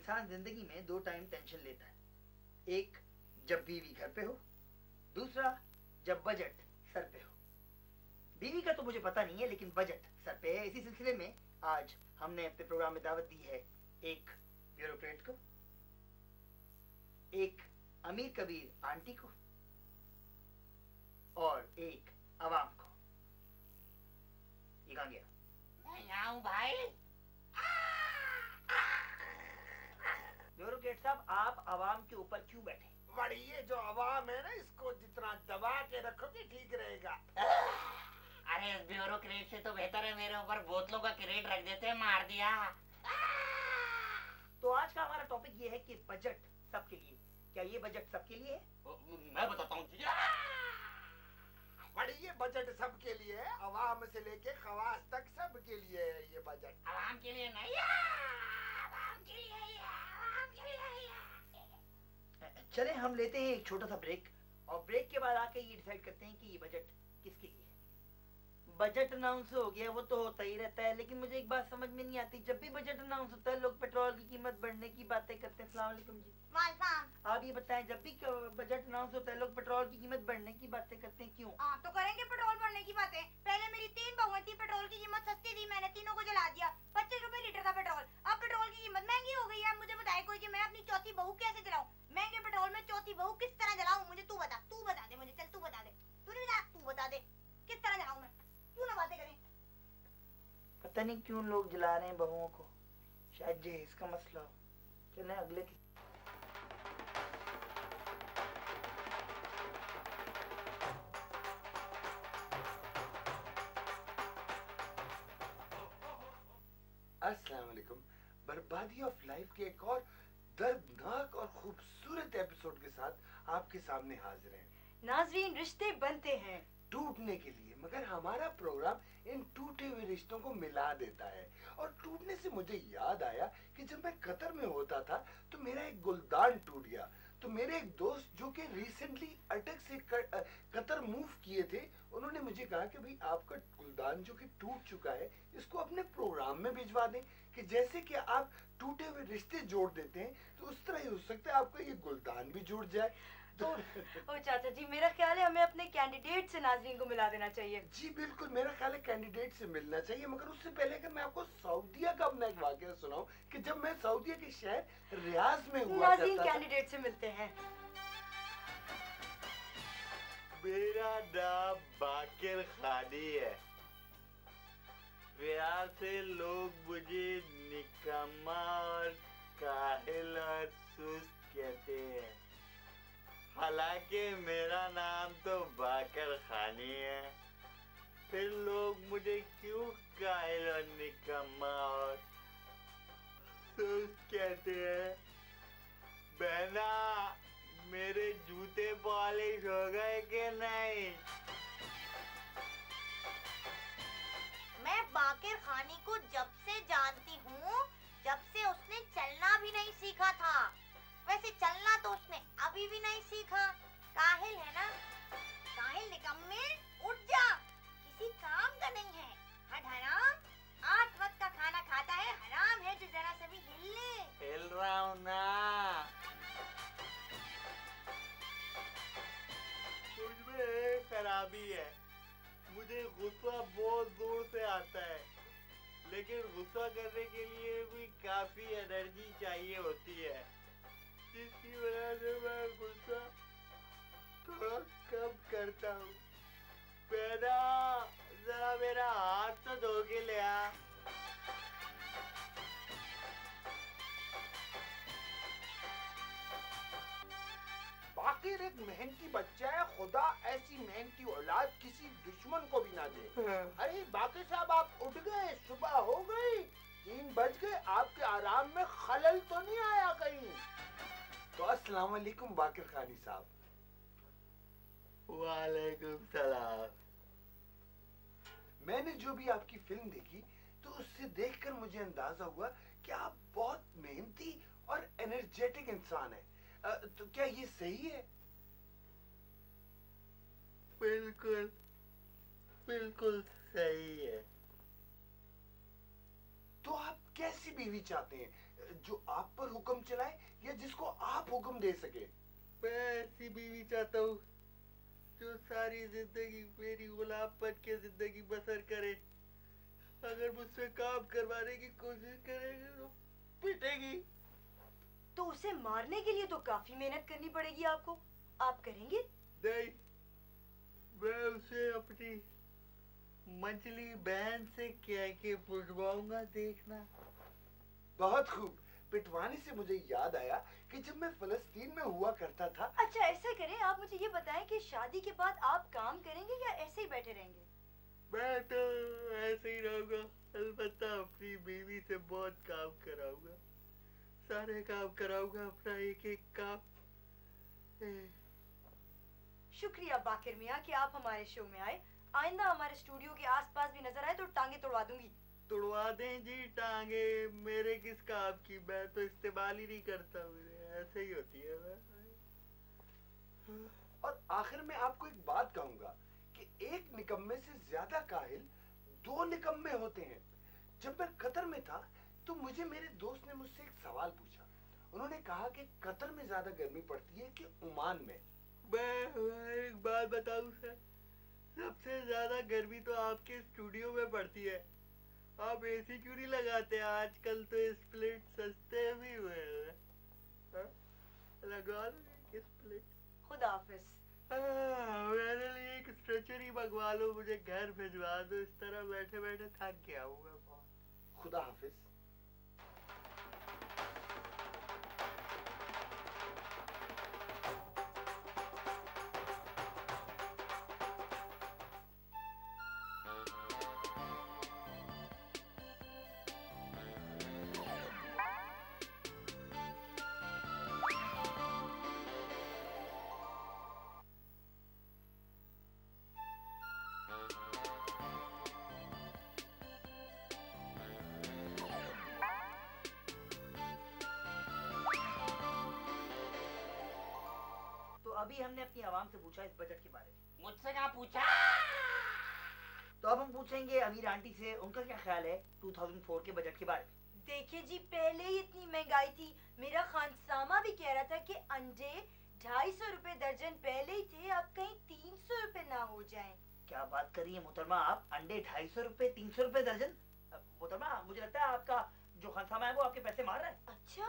इंसान जिंदगी में 2 टाइम टेंशन लेता है। एक जब बीवी घर पे हो, दूसरा जब बजट सर पे हो। बीवी का तो मुझे पता नहीं है, लेकिन बजट सर पे है। इसी सिलसिले में आज हमने अपने प्रोग्राम में दावत दी है एक ब्यूरोक्रेट को, एक अमीर कबीर आंटी को और एक अवाम को। ये कहाँ गया? मैं यहाँ हूँ भाई। ब्यूरोक्रेट साहब, आप अवाम के ऊपर क्यों बैठे? बड़ी ये जो अवाम है ना, इसको जितना दबा के रखोगे ठीक रहेगा। अरे इस ब्यूरोक्रेट से तो बेहतर है मेरे ऊपर बोतलों का क्रेट रख देते, मार दिया। तो आज का हमारा टॉपिक ये है कि बजट सबके लिए। क्या ये बजट सबके लिए है? मैं बताता हूँ। बड़ी ये बजट सबके लिए है, अवाम से लेके खवास तक सबके लिए है ये बजट। आवाम के लिए नहीं है, आवाम के लिए है, आवाम के लिए है। चले हम लेते हैं एक छोटा सा ब्रेक, और ब्रेक के बाद आके ये डिसाइड करते हैं कि ये बजट किसके लिए है। बजट अनाउंस हो गया, वो तो होता ही रहता है, लेकिन मुझे एक बात समझ में नहीं आती। जब भी बजट अनाउंस होता है लोग पेट्रोल की कीमत बढ़ने की बातें करते हैं। अस्सलाम वालेकुम जी। वालेकुम। आप ये बताएं, जब भी बजट अनाउंस होता है लोग पेट्रोल की कीमत बढ़ने की बातें करते हैं, क्यों? आप तो करेंगे पेट्रोल बढ़ने की बातें। पहले मेरी 3 बहुएं थी, पेट्रोल की कीमत सस्ती थी, मैंने तीनों को जला दिया। 25 रुपए लीटर था पेट्रोल। अब पेट्रोल की कीमत महंगी हो गई है। मुझे बताए कोई कि मैं अपनी चौथी बहू कैसे जलाऊं? महंगे पेट्रोल में चौथी बहू किस तरह जलाऊं? मुझे तू बता दे मुझे। चल तू बता दे। तूने बता, तू बता दे किस तरह जलाऊं मैं? क्यों ना बातें करें। पता नहीं क्यों लोग जला रहे हैं बहुओं को, शायद ये इसका मसला हो। चलें अगले की। अस्सलाम वालेकुम। बर्बादी ऑफ लाइफ के एक और दर्दनाक और खूबसूरत एपिसोड के साथ आपके सामने हाजिर हैं। नाज़रीन, रिश्ते बनते हैं टूटने के लिए, मगर हमारा प्रोग्राम इन टूटे हुए रिश्तों को मिला देता है। और टूटने से मुझे याद आया कि जब मैं कतर में होता था तो मेरा एक गुलदान टूट गया। तो मेरे एक दोस्त जो कि रिसेंटली अटक से कतर मूव किए थे, उन्होंने मुझे कहा कि भाई आपका गुलदान जो कि टूट चुका है इसको अपने प्रोग्राम में भिजवा दें, कि जैसे कि आप टूटे हुए रिश्ते जोड़ देते हैं तो उस तरह ही हो सकता है आपका ये गुलदान भी जुड़ जाए। ओ चाचा जी, मेरा ख्याल है हमें अपने कैंडिडेट से नाज़रीन को मिला देना चाहिए। जी बिल्कुल, मेरा ख्याल है कैंडिडेट से मिलना चाहिए। मगर उससे पहले अगर मैं आपको सऊदीया का अपना एक वाकया सुनाऊं कि जब मैं सऊदीया के शहर रियाज में हुआ नाज़रीन, करता था। कैंडिडेट से मिलते हैं। मेरा नाम बाकिर खानी है। रियाज से लोग मुझे निकम्मा और काहिल और सुस्त कहते हैं, हालांकि मेरा नाम तो बाकर खानी है। फिर लोग मुझे क्यों काहिल और निकम्मा और सुस्त कहते हैं? बहना, मेरे जूते पॉलिश हो गए कि नहीं? मैं बाकिर खानी को जब से जानती हूँ, जब से उसने चलना भी नहीं सीखा था। वैसे चलना तो उसने अभी भी नहीं सीखा। काहिल है ना? काहिल निकम्मे, उठ जा, किसी काम का नहीं है। हट हराम, 8 वक्त का खाना खाता है, हराम है जो जरा सा भी हिले। हिल रहा हूँ ना। मुझमें एक खराबी है, मुझे गुस्सा बहुत दूर से आता है, लेकिन गुस्सा करने के लिए भी काफी एनर्जी चाहिए होती है, जिसकी वजह से मैं गुस्सा थोड़ा कम करता हूँ। बेटा, जरा मेरा हाथ तो धो के ले आ। बाकिर एक मेहनती बच्चा है, खुदा ऐसी मेहनती औलाद किसी दुश्मन को भी ना दे। अरे बाकिर साहब, आप उठ गए, सुबह हो गई, 3 बज गए, आपके आराम में खलल तो नहीं आया कहीं? तो अस्सलाम वालेकुम बाकिर खानी साहब। वालेकुम सलाम। मैंने जो भी आपकी फिल्म देखी तो उससे देखकर मुझे अंदाजा हुआ कि आप बहुत मेहनती और एनर्जेटिक इंसान हैं। तो क्या ये सही है? बिल्कुल बिल्कुल सही है। तो आप कैसी बीवी चाहते हैं जो आप पर हुक्म चलाए या जिसको आप हुक्म दे सके? मैं ऐसी बीवी चाहता हूँ जो सारी जिंदगी मेरी गुलाम बन के जिंदगी बसर करे। अगर मुझसे काम करवाने की कोशिश करेगी तो पिटेगी। तो उसे मारने के लिए तो काफी मेहनत करनी पड़ेगी आपको। आप करेंगे? नहीं, मैं उसे अपनी मंझली बहन से कह के पुटवाऊंगा, देखना। बहुत खूब। पिटवाने से मुझे याद आया कि जब मैं फलस्तीन में हुआ करता था। अच्छा ऐसा करें, आप मुझे ये बताएं कि शादी के बाद आप काम करेंगे या ऐसे ही बैठे रहेंगे? मैं तो ऐसे ही रहूंगा, अलबत्ता अपनी बीवी से बहुत काम कराऊंगा, सारे काम कराऊंगा, अपना एक एक काम। शुक्रिया बाकिर मियाँ कि आप हमारे शो में आए। आइंदा हमारे स्टूडियो के आसपास भी नजर आए तो टांगे तोड़वा दूंगी। तोड़वा दें जी टांगे, मेरे किस काम की, मैं तो इस्तेमाल ही नहीं करता हूँ, ऐसे ही होती है मैं। और आखिर में आपको एक बात कहूंगा कि एक निकम्मे से ज्यादा काहिल दो निकम्मे होते हैं। जब मैं कतर में था तो मुझे मेरे दोस्त ने मुझसे एक सवाल पूछा। उन्होंने कहा कि कतर में ज्यादा गर्मी पड़ती है कि ओमान में? मैं एक बात बताऊं सर, सबसे ज्यादा गर्मी तो आपके स्टूडियो में पड़ती है। आप एसी क्यों नहीं लगाते? आजकल तो स्प्लिट सस्ते भी हुए हैं। लगा लो स्प्लिट। खुदा हाफिज। मेरे लिए एक स्ट्रेचर ही मंगवा लो, मुझे घर भिजवा दो। इस तरह बैठे बैठे थक गया हूँ मैं बहुत। खुदा हाफिज। अभी हमने अपनी आवाम से पूछा इस बजट के बारे में। मुझसे क्या पूछा? तो अब हम पूछेंगे अमीर आंटी से, उनका क्या ख्याल है 2004 के बजट के बारे में। देखिए जी, पहले ही इतनी महंगाई थी। मेरा खानसामा भी कह रहा था कि अंडे 250 रुपए दर्जन पहले ही थे, अब कहीं 300 रुपए ना हो जाएं। क्या बात कर रही है मोहतरमा आप? अंडे 250 रुपए 300 रुपए दर्जन? मोहतरमा मुझे लगता है आपका जो खानसामा है वो आपके पैसे मार रहा है। अच्छा,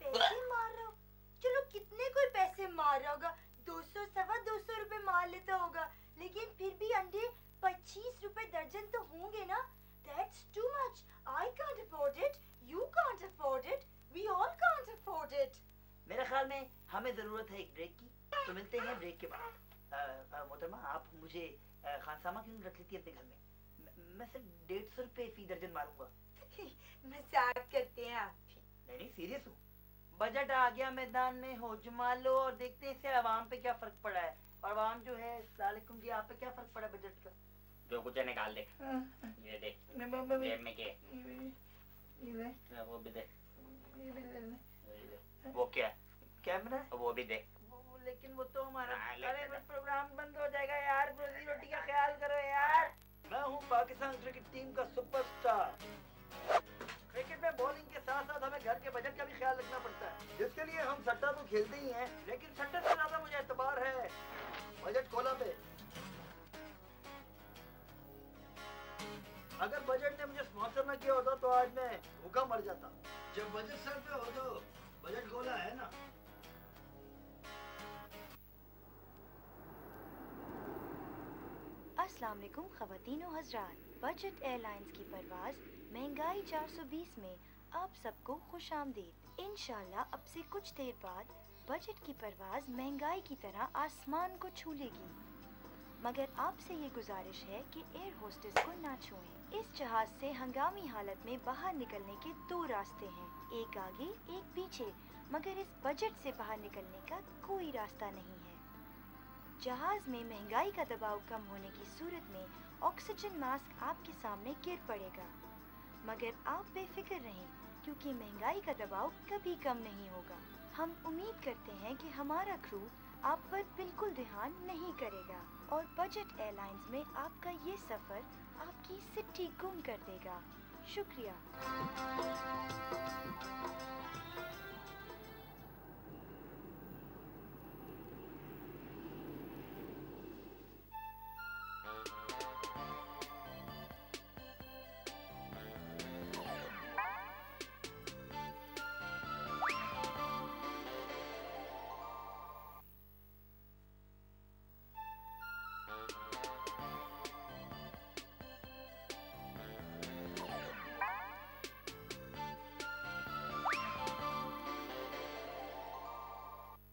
पैसे मार रहा हो? चलो कितने कोई पैसे मार रहा होगा, 200 250 रुपए मार लेता होगा, लेकिन फिर भी अंडे 25 रुपए दर्जन तो होंगे ना। That's too much. I can't afford it. You can't afford it. We all can't afford it. मेरे ख्याल में हमें जरूरत है एक ब्रेक की, तो मिलते हैं ब्रेक के बाद। मोहतरमा आप मुझे खानसामा क्यों रख लेती है अपने घर में? मैं सिर्फ 150 रुपए फी दर्जन मारूंगा। मजाक करते हैं आप भी। नहीं सीरियस हूँ। बजट आ गया मैदान में, हो जमा लो और देखते हैं इससे आवाम पे क्या फर्क पड़ा है। और आवाम जो है, सलामुकुम जी, आप पे क्या फर्क पड़ा बजट का? जो कुछ है निकाल दे। ये देख, जेब में के वो भी दे। वो क्या कैमरा? वो भी दे। लेकिन वो तो हमारा, ले, अरे ले। प्रोग्राम बंद हो जाएगा यार। रोजी रोटी का ख्याल करो यार। मैं हूँ पाकिस्तान क्रिकेट टीम का सुपरस्टार। क्रिकेट में बॉलिंग के साथ साथ हमें घर के बजट का भी ख्याल रखना पड़ता है, जिसके लिए हम सट्टा तो खेलते ही हैं, लेकिन सट्टे से ज्यादा मुझे एतबार है बजट खोला पे। अगर बजट ने मुझे स्पॉन्सर न किया होता तो आज मैं भूखा मर जाता। जब बजट सर पे हो तो बजट खोला है ना। अस्सलाम वालेकुम ख़वातीन व हज़रात। बजट एयरलाइंस की परवाज़ महंगाई 420 में आप सबको खुश आमदीद। इंशाल्लाह अब से कुछ देर बाद बजट की परवाज़ महंगाई की तरह आसमान को छू लेगी। मगर आपसे ये गुजारिश है कि एयर होस्टेस को ना छुएं। इस जहाज से हंगामी हालत में बाहर निकलने के दो रास्ते हैं, एक आगे एक पीछे, मगर इस बजट से बाहर निकलने का कोई रास्ता नहीं है। जहाज में महंगाई का दबाव कम होने की सूरत में ऑक्सीजन मास्क आपके सामने गिर पड़ेगा, मगर आप बेफिक्र रहें क्योंकि महंगाई का दबाव कभी कम नहीं होगा। हम उम्मीद करते हैं कि हमारा क्रू आप पर बिल्कुल ध्यान नहीं करेगा और बजट एयरलाइंस में आपका ये सफर आपकी सिट्टी गुम कर देगा। शुक्रिया।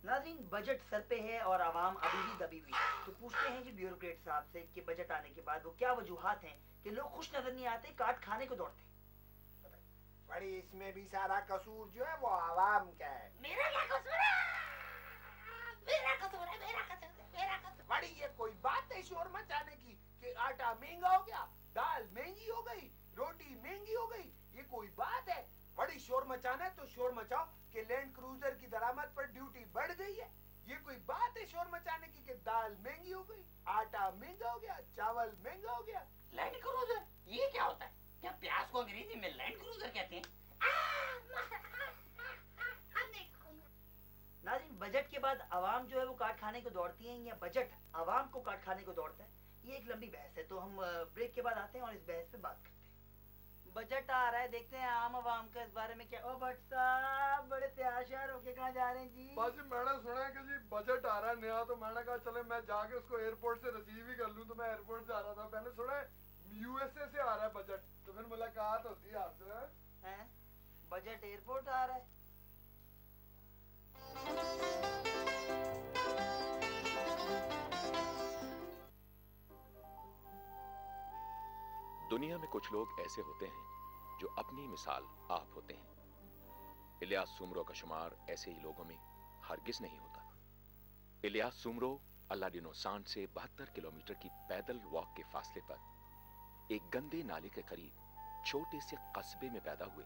नाज़रीन, बजट सर पे है और आवाम अभी भी दबी हुई है। तो पूछते हैं जी ब्यूरोक्रेट साहब से कि बजट आने के बाद वो क्या वजूहात हैं कि लोग खुश नजर नहीं आते, काट खाने को दौड़ते। बड़ी इसमें भी सारा कसूर जो है वो आवाम का है। मेरा क्या कसूर है? मेरा कसूर है, मेरा कसूर है, मेरा कसूर। बड़ी ये कोई बात है शोर मचाने की कि आटा महंगा हो गया, दाल महंगी हो गई, रोटी महंगी हो गई, ये कोई बात है? बड़ी शोर मचाना है तो शोर मचाओ कि लैंड क्रूजर की दरामद पर ड्यूटी बढ़ गई है। ये कोई बात है शोर मचाने की कि दाल महंगी हो गई, आटा महंगा हो गया, चावल महंगा हो गया? लैंड क्रूजर ये क्या होता है? क्या प्याज को अंग्रेजी में लैंड क्रूजर कहते हैं? नाज़रीन, बजट के बाद आवाम जो है वो काट खाने को दौड़ती है या बजट आवाम को काट खाने को दौड़ता है, ये एक लंबी बहस है। तो हम ब्रेक के बाद आते हैं और इस बहस पे बात करते हैं। बजट आ रहा है, देखते हैं आम आवाम का इस बारे में क्या। ओ भट्ट साहब, बड़े तैयार श्यार होके कहाँ जा रहे हैं जी? बाजी मैंने सुना है कि जी बजट आ रहा है नया, तो मैंने कहा चले मैं जाके उसको एयरपोर्ट से रिसीव ही कर लूं। तो मैं एयरपोर्ट जा रहा था, मैंने सुना है यूएसए से आ रहा है बजट, तो फिर मुलाकात होती है आपसे। हैं? बजट एयरपोर्ट आ रहा है? दुनिया में कुछ लोग ऐसे होते हैं जो अपनी मिसाल आप होते हैं। इलियास सुमरो का शुमार ऐसे ही लोगों में हरगिज नहीं होता। इलियास सुमरो अलाडिनो सांड से 72 किलोमीटर की पैदल वॉक के फासले पर एक गंदे नाले के करीब छोटे से कस्बे में पैदा हुए।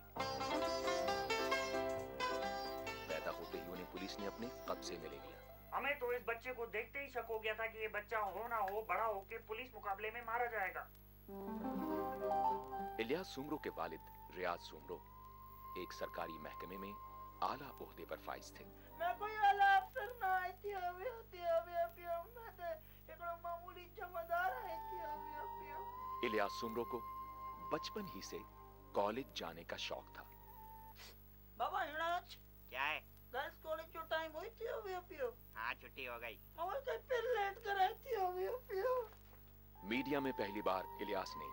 पैदा होते ही उन्हें पुलिस ने अपने कब्जे में ले लिया। हमें तो इस बच्चे को देखते ही शक हो गया था कि ये बच्चा हो ना हो बड़ा होके पुलिस मुकाबले में मारा जाएगा। इलियास सुमरो के वालिद रियाज सुमरो एक सरकारी महकमे में आला ओहदे पर फाइज थे। मैं कोई आला अफसर ना आई थी, अभी मैं तो एक मामूली जमादार आई थी। इलियास सुमरो को बचपन ही से कॉलेज जाने का शौक था। बाबा हिनाच क्या है? गर्ल्स कॉलेज जो टाइम हुई थी अभी। हाँ, छुट्टी हो गई। और कहीं फिर लेट कर आई थी अभी। मीडिया में पहली बार इलियास ने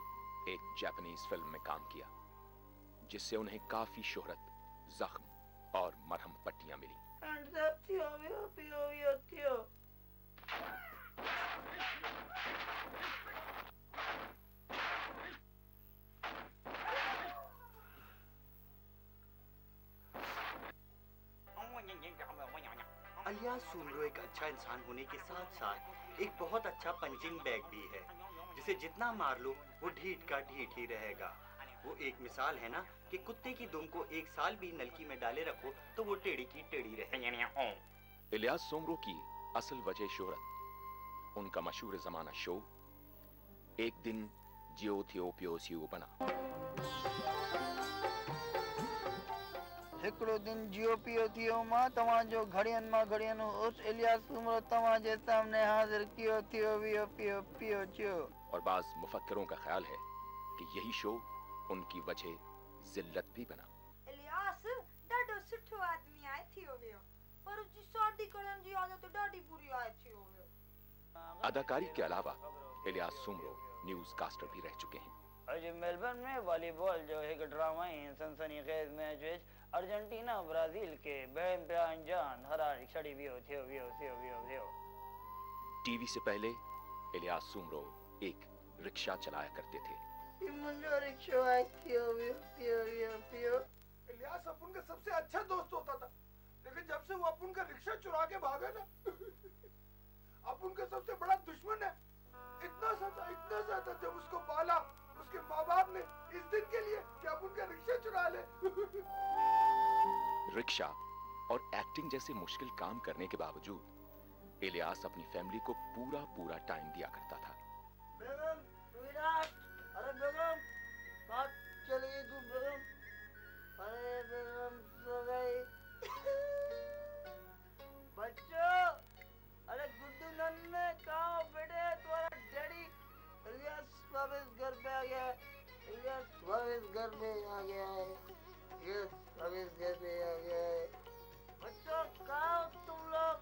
एक जापानीज फिल्म में काम किया, जिससे उन्हें काफी शोहरत, जख्म और मरहम पट्टियां मिली। इलियास सुमरो एक अच्छा इंसान होने के साथ साथ एक बहुत अच्छा पंचिंग बैग भी है, जिसे जितना मार लो वो ढीठ का ढीठ ही रहेगा। वो एक मिसाल है ना कि कुत्ते की दुम को 1 साल भी नलकी में डाले रखो तो वो टेढ़ी की टेढ़ी रहे। इलियास सुमरो की असल वजह शोहरत उनका मशहूर जमाना शो एक दिन जियो थियो पियो सियो बना। हिकिड़ो दिन जियो पियो थियो मां तव्हां जो घड़ियन मां घड़ियन उस इलियास सुमरो तव्हां जे सामने हाजिर कियो थियो वियो पियो पियो चयो। और बाज मुफक्किरों का ख्याल है कि यही शो उनकी वजह जिल्लत भी बना। इलियास ॾाढो सुठो आदमी आहे थियो वियो, पर जी शादी करण जी आदत ॾाढी बुरी आहे थियो वियो। अदाकारी के अलावा इलियास सुमरो न्यूज कास्टर भी रह चुके हैं। अॼु मेलबर्न में वॉलीबॉल जो एक ड्रामाई सनसनीखेज़ मैच विच अर्जेंटीना ब्राजील के बेइंतहा अंजान हरारी छड़ी वियो। टीवी से पहले इलियास सुमरो एक रिक्शा चलाया करते थे। इलियास अपन का सबसे अच्छा दोस्त होता था, लेकिन जब से वो अपन का रिक्शा चुरा के भागा ना अपन का सबसे बड़ा दुश्मन है। इतना सा था जब उसको पाला उसके माँ बाप ने इस दिन के लिए कि अपन का रिक्शा चुरा ले। रिक्शा और एक्टिंग जैसे मुश्किल काम करने के बावजूद इलियास अपनी फैमिली को पूरा टाइम दिया करता था। बेगम, विराट, अरे बेगम, बात चली गई तू बेगम? अरे बेगम सो गई। बच्चों, अरे गुड्डू नन्हे कहाँ हो बेटे? तुम्हारा डैडी इलियास वापस घर पे आ गया है। इलियास वापस घर पे आ गया है। इलियास वापस घर पे आ गया है। बच्चों कहाँ हो तुम लोग?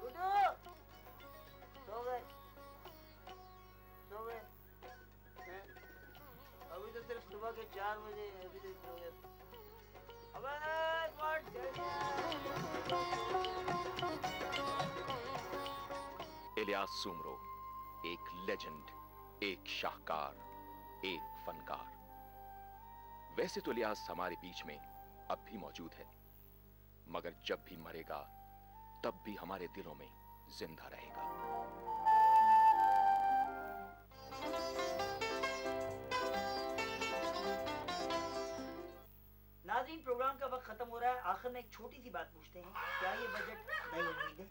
गुड्डू सो गए? सो गए? हैं? अभी तो सिर्फ सुबह के 4 बजे हैं, अभी तक सो गए। अबे कौन इलियास सुमरो, एक लेजेंड, एक शाहकार, एक फनकार। वैसे तो इलियास हमारे बीच में अब भी मौजूद है, मगर जब भी मरेगा तब भी हमारे दिलों में जिंदा रहेगा। नाज़रीन, प्रोग्राम का वक्त खत्म हो रहा है। आखिर में एक छोटी सी बात पूछते हैं, क्या ये बजट नई उम्मीदें,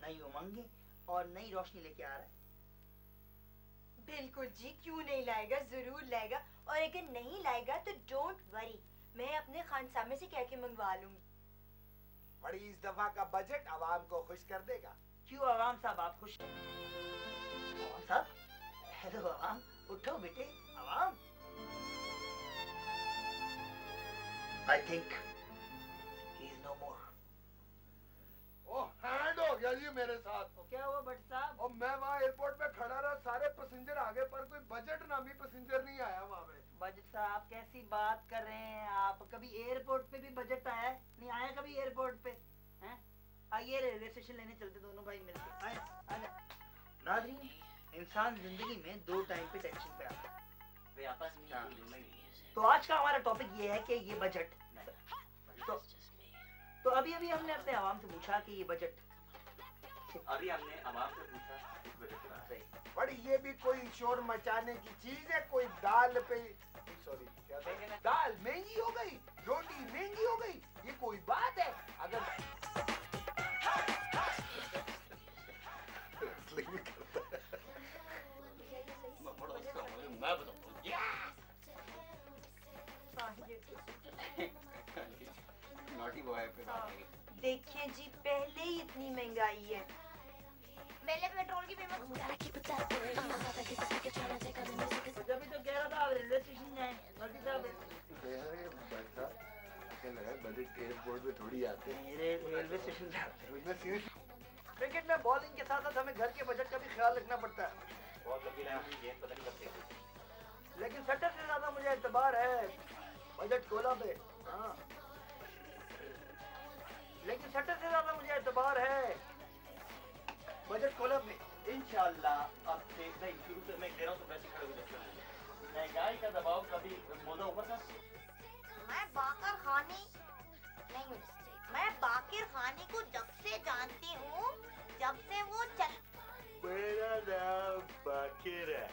नई उमंगें और नई रोशनी लेके आ रहा है? बिल्कुल जी, क्यों नहीं लाएगा, जरूर लाएगा। और अगर नहीं लाएगा तो डोंट वरी, मैं अपने खानसामे से कह के मंगवा लूंगी। बड़ी इस दफा का बजट आवाम को खुश कर देगा। क्यों आवाम साहब आप खुश? आवाम साहब, हेलो आवाम, उठो बेटे आवाम। I think he is no more. ओ हैंड हो गया जी मेरे साथ। तो क्या हुआ भट्ट साहब? और मैं वहाँ एयरपोर्ट पे खड़ा रहा, सारे पैसेंजर आगे पर कोई बजट नामी पैसेंजर नहीं आया वहाँ पे। बजट साहब कैसी बात कर रहे हैं आप? कभी एयरपोर्ट पे भी बजट आया है? नहीं आया कभी एयरपोर्ट पे? हैं? आइए रेलवे स्टेशन लेने चलते दोनों भाई मिलके। आए नाज़रीन, इंसान जिंदगी में 2 टाइम पे टेंशन पे आता है। तो आज का हमारा टॉपिक ये है कि ये बजट। तो अभी हमने अपने आवाम से पूछा कि ये बजट, अभी हमने आवाम से पूछा इस बजट के बारे में। बड़ी ये भी कोई शोर मचाने की चीज है? कोई दाल पे, सॉरी क्या था? दाल महंगी हो गई, रोटी महंगी हो गई, ये कोई बात है? अगर मैं बताऊं नॉटी बॉय पे बात है। देखिए जी, पहले ही इतनी महंगाई है। पहले पेट्रोल की कीमत जब तो कह रहा था आप रेलवे स्टेशन जाएं, नोटिस साहब। बजट एयरपोर्ट पे थोड़ी आते हैं, रेलवे स्टेशन जाते हैं। क्रिकेट में बॉलिंग के साथ साथ हमें घर के बजट का भी ख्याल रखना पड़ता है। बहुत लंबी लाइन की गेंद पता नहीं कब फेंकी। लेकिन सट्टर से ज्यादा मुझे एतबार है बजट कोला पे। हाँ, लेकिन सट्टर से ज्यादा मुझे एतबार है बजट कोला पे। इंशाल्लाह अब से नहीं, शुरू से मैं कह रहा हूँ तो वैसे खड़े हो जाते हैं। महंगाई का दबाव कभी मोदा ऊपर था। मैं बाकर खानी को जब से जानती हूँ, जब से वो चल। मेरा नाम बाकिर है।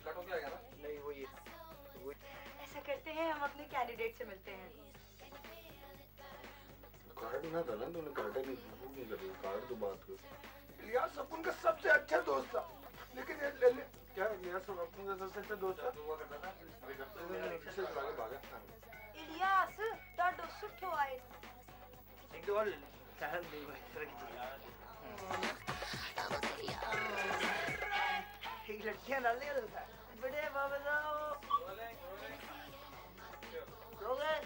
कटो क्या गया ना? नहीं वो ये ऐसा करते हैं, हम अपने कैंडिडेट से मिलते हैं। कार्ड ना था ना, तूने कार्ड नहीं कर रही, कार्ड तो बात कर। इलियास अपन का सबसे अच्छा दोस्त था, लेकिन ये क्या इलियास अपन का सबसे अच्छा दोस्त था? इलियास डाडो सुठो आए। एक दो और चाहल नहीं हुआ इस तरह की चीज़। एक लड़कियां डालने का था। बड़े बाबा साहब सो गए?